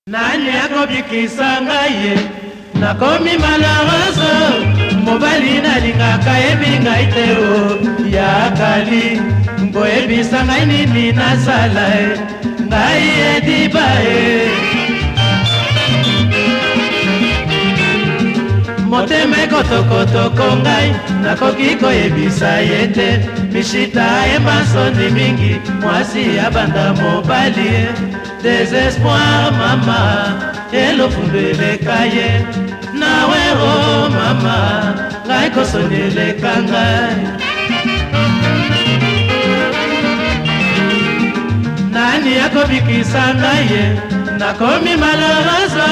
Nani akobikisa ngai ye nakomi malheureuse mobali nalingaka yebi ngai te o ya kali boyebisa ngai nini nasala ye ngai ediba ye motema ekotokotoko ngai nakoki koyebisa ye te mishita yemba nsoni mingi mwasi abanda mobali ye désespoir mama elofundu eleka ye nawe o mama ngai kosoni eleka ngai nani akobikisa ngai ye nakomi malheureuse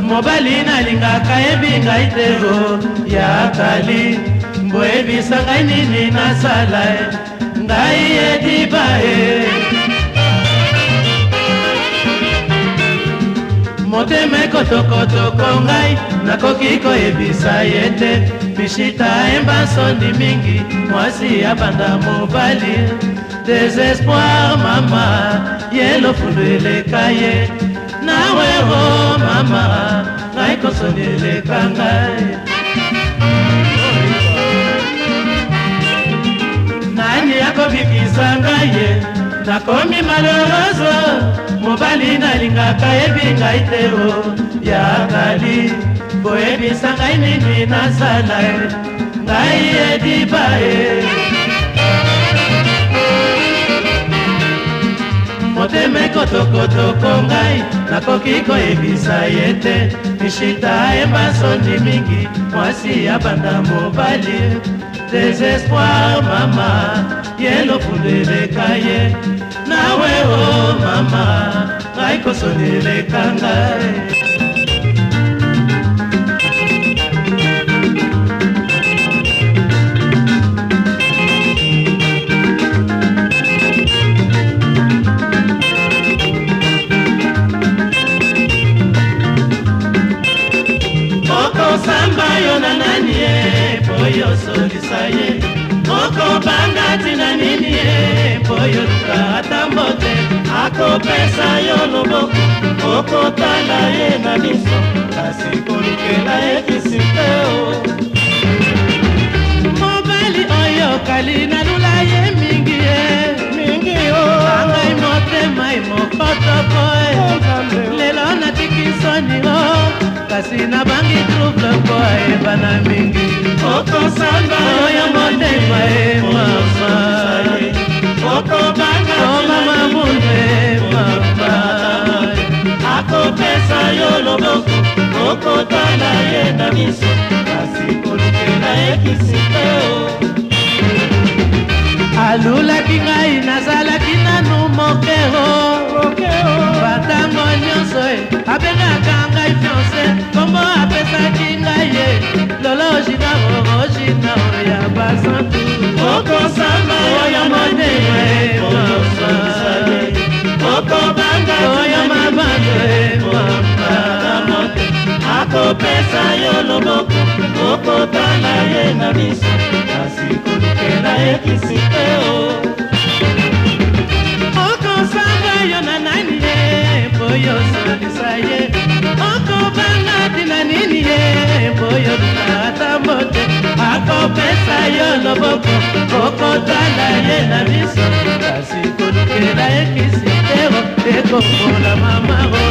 mobali nalingaka yebi ngai te o ya kali boyebisa ngai nini nasala ye ngai ediba ye motema ekotokotoko ngai nakoki koyebisa ye te mishita yemba nsoni mingi mwasi abanda mobali désespoir mama yelofundu eleka ye nawe o mama ngai kosoni eleka ngai nani akobikisa ngai ye nakomi malheureuse mobali nalingaka yebi ngai te o ya kali boyebisa ngai nini nasala ye ngai ediba ye motema ekotokotoko ngai nakoki koyebisa ye te mishita yemba nsoni mingi mwasi abanda mobali désespoir mama yelofundu eleka ye nawe o mama ngai kosoni eleka ngai okosamba yo na nani ye po yo solisa ye okobanga tina nini ye po yo luka ata mbote akopesa yo loboko okotala ye na miso kasi kolukela ye kisite o mobali oyo kali nalula ye mingi ye mingi o angai motema imokotoko e lelo natiki nsoni o kasi nabangi trouble po ayebana mingi okosamba oyo motema e mama okobanga mama mundu e mama akopesa yo loboko okotala ye na miso kasi kolukela ye kisite o alulaki ngai nazalaki nanu mokero batango nyonso e abengaka ngai fiance kombo apesaki ngai ye lolo jina orojina oya basantu okosamba oyo motema e mama okobanga oyo mabando e mama akopesa yo loboko okotala ye na miso kasi kolukela ye kisite o okosamba yo na nani ye po yo solisa ye okobanga tina nini ye po yo luka ata mbote akopesa yo loboko okotala ye na miso kasi kolukela ye kisite o ekokola mama o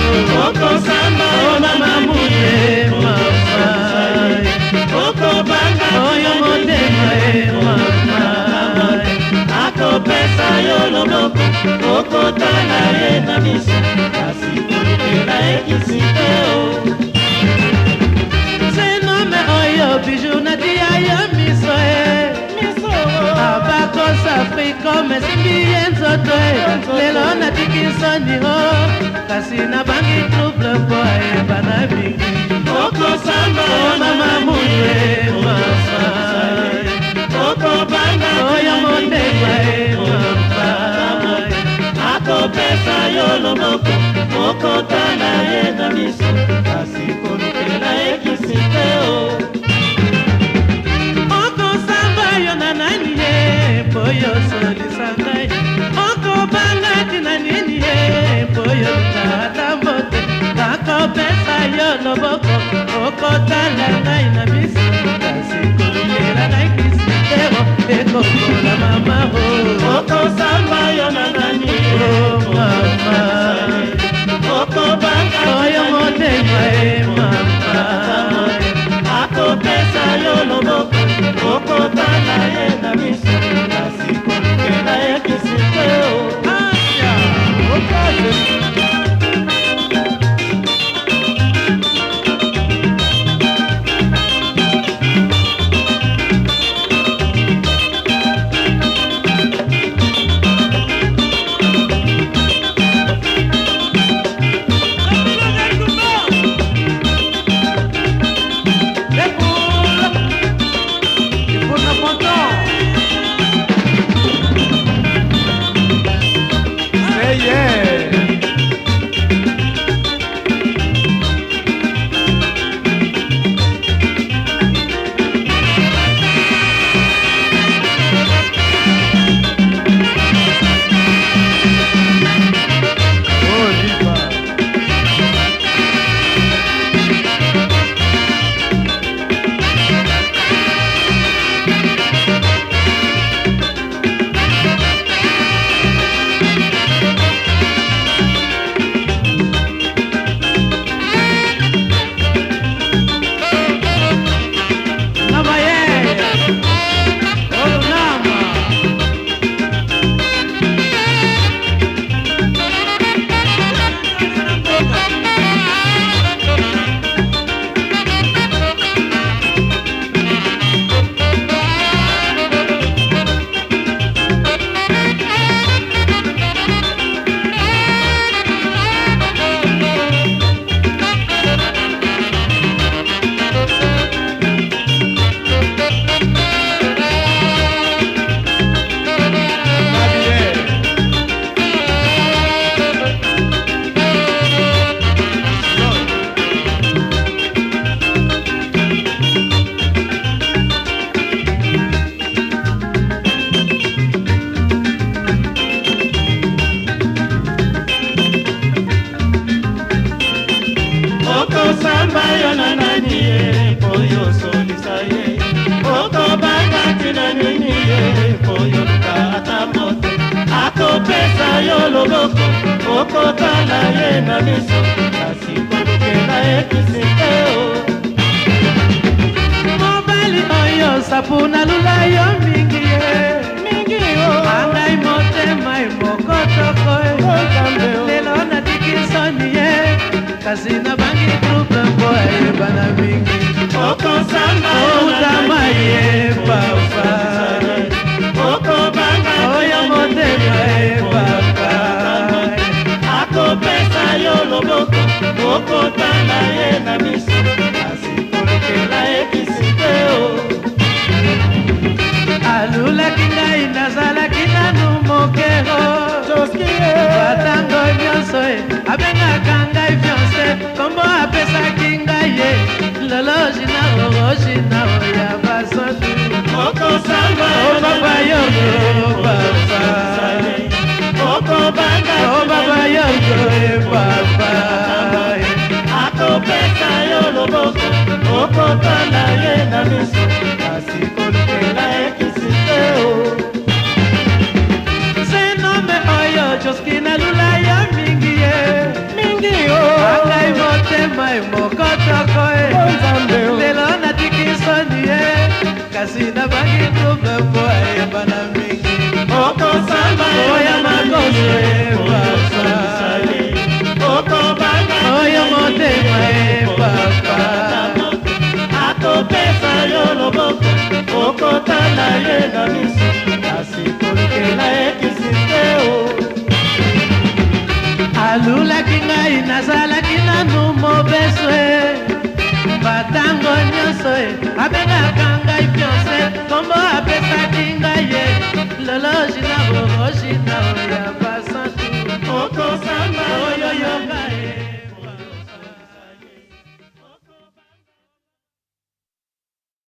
okosamba o mama mute mama okobanga oyo motema e mama akopesa yo loboko okotala ye na miso kasi kolukela ye kisite o senome oyo biju natia yo miso e abakosa frikome simbi ye nzoto e lelo natiki nsoni o kasi nabangi trouble po ayebana mingi okosamba o mama mundu e mama okobanga oyo motema e mama akopesa yo loboko okotala ye na miso kasi kolukela ye kisite o okosamba yo na nani ye po yo solisa ngai okobanga tina nini ye po yo luka ata mbote okotala ngai na miso kasi kolukela ngai kisitero ekokola mama okosamba yo na nani mama okobanga oyo motema mama akopesa yo loboko okotala ye na miso kasi kolukela ye kisitero okosamba yo na nani ye poyo solisa ye okobanga tina nini ye poyo luka ata mote akopesa yo loboko okotala ye na miso kasi kolukela ye kisiteo mobali oyo sapuna lula yo mingi ye mingi o angai motema emokotoko lelo natikisoni ye kasi na bangi trupe mpo ayebana mingi okosamba otama ye papa okobanga oyo motema ye papa akopesa yo loboko okotala ye na miso kasi kolukela ye kisiteo alulaki ngai nazalaki nanu mokero batango nyonso abengaka ngai fiance kombo apesaki ngai ye loloji na oroji na oya basoni okosamba papa yongo papa okobanga papa yongo papa akopesa yo loboko okotala ye na miso kasi kolukela ye kisiteo senome oyo joskina lula ya mingi ye mingi o angai motema emokotoko lelo natikisoni ye kasi na bangi trupe mpo ayebana mingi okosamba oya makoso epapa okobanga oyo motema epapa akopesa yo loboko okotala ye na miso kasi kolukela ye kisiteo alulaki ngai nazalaki nanu mobeso batango nyonso abengaka ngai fiance kombo ape